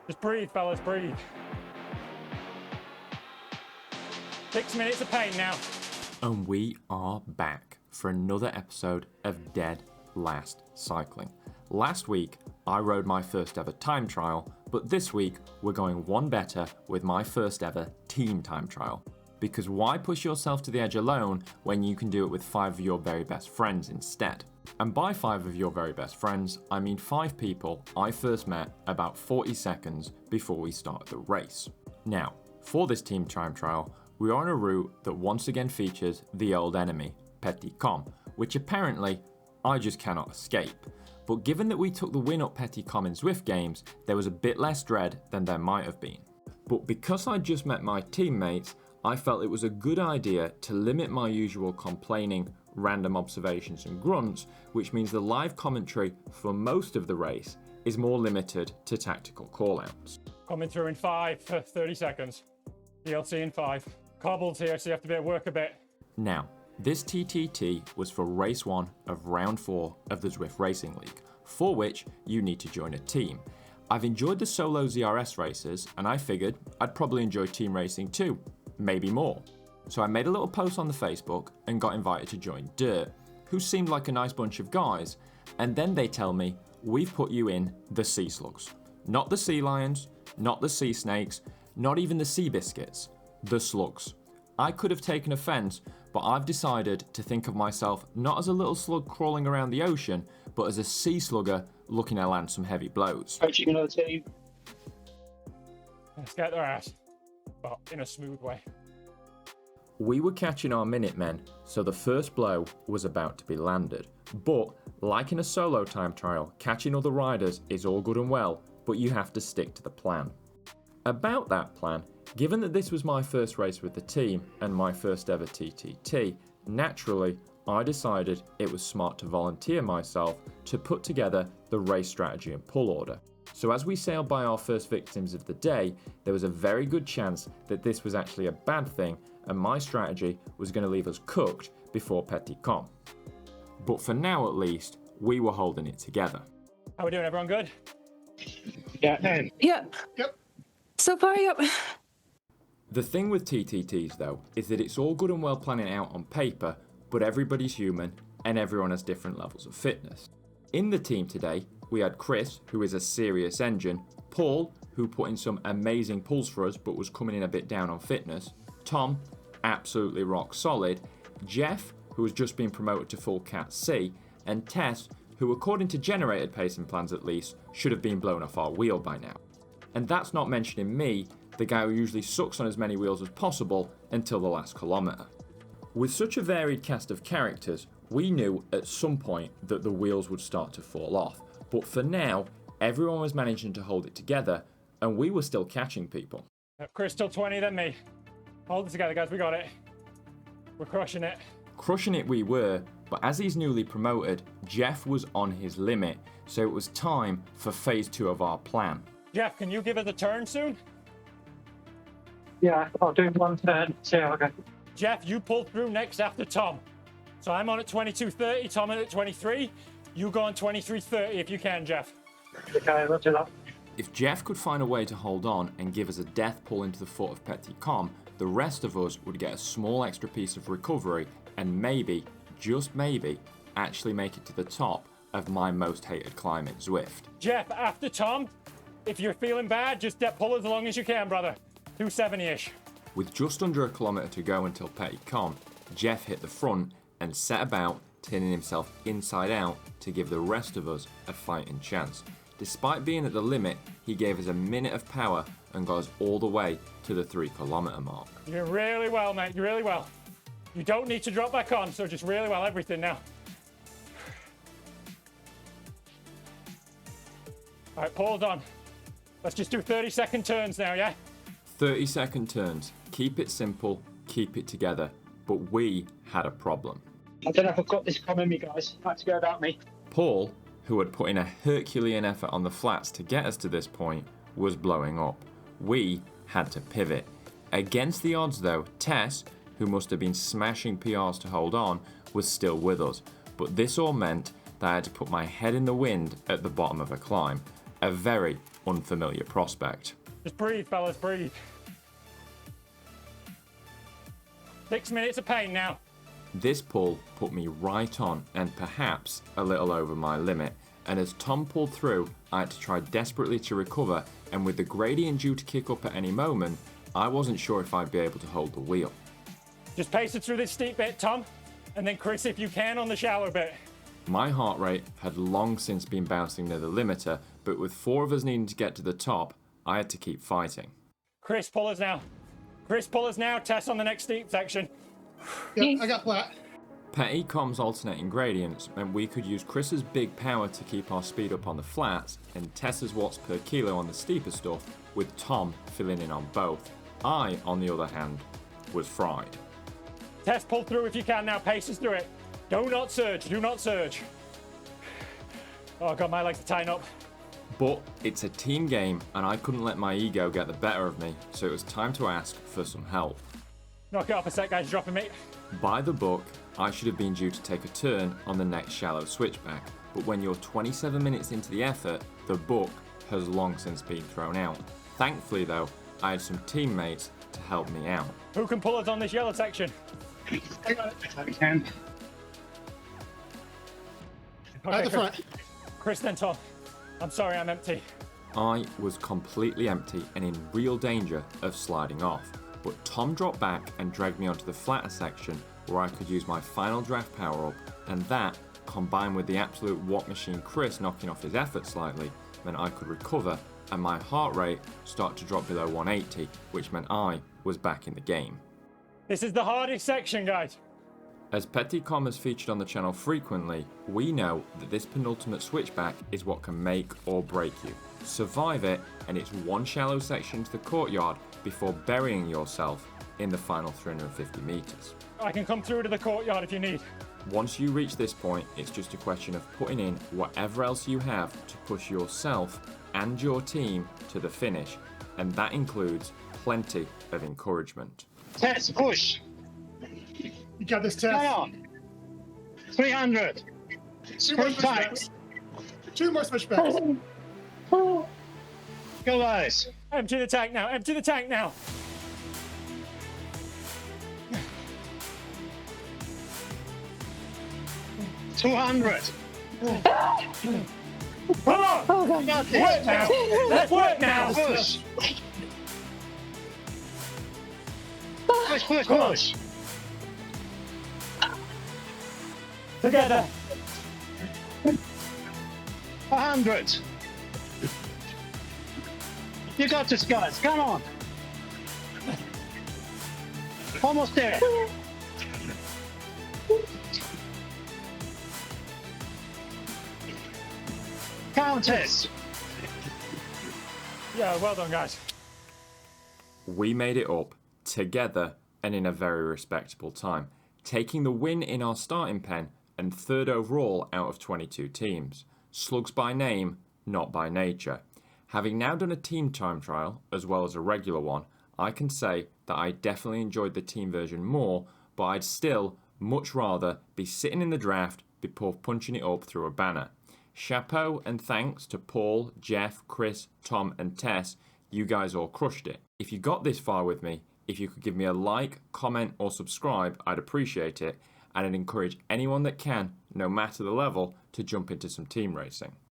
Just breathe, fellas, breathe. 6 minutes of pain now. And we are back for another episode of Dead Last Cycling. Last week, I rode my first ever time trial, but this week, we're going one better with my first ever team time trial. Because why push yourself to the edge alone when you can do it with 5 of your very best friends instead? And by 5 of your very best friends, I mean 5 people I first met about 40 seconds before we started the race. Now, for this team time trial, we are on a route that once again features the old enemy, Petit KOM, which apparently I just cannot escape. But given that we took the win up Petit KOM in Zwift games, there was a bit less dread than there might have been. But because I just met my teammates, I felt it was a good idea to limit my usual complaining, random observations and grunts, which means the live commentary for most of the race is more limited to tactical callouts. Coming through in 5 for 30 seconds. DLC in 5. Cobbled here, so you have to work a bit. Now, this TTT was for race 1 of round 4 of the Zwift Racing League, for which you need to join a team. I've enjoyed the solo ZRS races, and I figured I'd probably enjoy team racing too, maybe more. So I made a little post on the Facebook and got invited to join Dirt, who seemed like a nice bunch of guys, and then they tell me, we've put you in the Sea Slugs. Not the Sea Lions, not the Sea Snakes, not even the Sea Biscuits. The Slugs. I could have taken offence, but I've decided to think of myself not as a little slug crawling around the ocean, but as a sea slugger looking to land some heavy blows. Coaching another team. Let's get their ass, but in a smooth way. We were catching our Minutemen, so the first blow was about to be landed. But, like in a solo time trial, catching other riders is all good and well, but you have to stick to the plan. About that plan, given that this was my first race with the team and my first ever TTT, naturally, I decided it was smart to volunteer myself to put together the race strategy and pull order. So as we sailed by our first victims of the day, there was a very good chance that this was actually a bad thing and my strategy was going to leave us cooked before Petit KOM. But for now at least, we were holding it together. How we doing, everyone good? Yeah. Yep. So far, yep. The thing with TTTs though, is that it's all good and well planning out on paper, but everybody's human and everyone has different levels of fitness. In the team today, we had Chris, who is a serious engine, Paul, who put in some amazing pulls for us but was coming in a bit down on fitness, Tom, absolutely rock solid, Jeff, who has just been promoted to full Cat C, and Tess, who according to generated pacing plans at least, should have been blown off our wheel by now. And that's not mentioning me, the guy who usually sucks on as many wheels as possible until the last kilometre. With such a varied cast of characters, we knew at some point that the wheels would start to fall off, but for now, everyone was managing to hold it together, and we were still catching people. Chris still 20, then me. Hold it together, guys, we got it. We're crushing it. Crushing it we were, but as he's newly promoted, Jeff was on his limit, so it was time for phase 2 of our plan. Jeff, can you give us a turn soon? Yeah, I'll do one turn, see how I go. Jeff, you pull through next after Tom. So I'm on at 22.30, Tom in at 23. You go on 23.30 if you can, Jeff. Okay, I'll do that. If Jeff could find a way to hold on and give us a death pull into the foot of Petit KOM, the rest of us would get a small extra piece of recovery and maybe, just maybe, actually make it to the top of my most hated climb at Zwift. Jeff, after Tom, if you're feeling bad, just pull as long as you can, brother. 270-ish. With just under a kilometre to go until Petit KOM, Jeff hit the front and set about turning himself inside out to give the rest of us a fighting chance. Despite being at the limit, he gave us a minute of power and got us all the way to the 3 kilometre mark. You're really well, mate. You're really well. You don't need to drop back on, so just really well everything now. All right, Paul's on. Let's just do 30-second turns now, yeah? 30-second turns. Keep it simple, keep it together. But we had a problem. I don't know if I've got this coming, me guys. Had to go about me. Paul, who had put in a Herculean effort on the flats to get us to this point, was blowing up. We had to pivot. Against the odds though, Tess, who must have been smashing PRs to hold on, was still with us. But this all meant that I had to put my head in the wind at the bottom of a climb. a very unfamiliar prospect. Just breathe, fellas, breathe. 6 minutes of pain now. This pull put me right on and perhaps a little over my limit, and as Tom pulled through, I had to try desperately to recover, and with the gradient due to kick up at any moment, I wasn't sure if I'd be able to hold the wheel. Just pace it through this steep bit, Tom, and then Chris, if you can, on the shallow bit. My heart rate had long since been bouncing near the limiter, but with 4 of us needing to get to the top, I had to keep fighting. Chris, pull us now. Chris, pull us now. Tess on the next steep section. Yep, I got flat. Petit KOM's alternating gradients meant we could use Chris's big power to keep our speed up on the flats and Tess's watts per kilo on the steeper stuff, with Tom filling in on both. I, on the other hand, was fried. Tess, pull through if you can now. Pace us through it. Do not surge. Do not surge. Oh, God, my legs are tying up. But it's a team game and I couldn't let my ego get the better of me, so it was time to ask for some help. Knock it off a sec, guys. Dropping me. By the book, I should have been due to take a turn on the next shallow switchback, but when you're 27 minutes into the effort, the book has long since been thrown out. Thankfully though, I had some teammates to help me out. Who can pull us on this yellow section? I got it. I can. At the front. Chris, then Tom. I'm sorry, I'm empty. I was completely empty and in real danger of sliding off, but Tom dropped back and dragged me onto the flatter section where I could use my final draft power up, and that, combined with the absolute watt machine Chris knocking off his effort slightly, meant I could recover and my heart rate start to drop below 180, which meant I was back in the game. This is the hardest section, guys. As Petit KOM has featured on the channel frequently, we know that this penultimate switchback is what can make or break you. Survive it, and it's one shallow section to the courtyard before burying yourself in the final 350 meters. I can come through to the courtyard if you need. Once you reach this point, it's just a question of putting in whatever else you have to push yourself and your team to the finish, and that includes plenty of encouragement. Tess, push. You got this, Come Tess. on. 300. Two more Pretty tight. switchbacks. 2 more switchbacks. Go, guys. Empty the tank now. Empty the tank now. $200. Come on. Oh, God. You got Work this. now. Let's work now. Push. Push, push, push. Together. 100. You got this, guys. Come on. Almost there. Countess. Yeah, well done, guys. We made it up together and in a very respectable time, taking the win in our starting pen and 3rd overall out of 22 teams. Slugs by name, not by nature. Having now done a team time trial as well as a regular one, I can say that I definitely enjoyed the team version more, but I'd still much rather be sitting in the draft before punching it up through a banner. Chapeau and thanks to Paul, Jeff, Chris, Tom and Tess, you guys all crushed it. If you got this far with me, if you could give me a like, comment or subscribe, I'd appreciate it, and I'd encourage anyone that can, no matter the level, to jump into some team racing.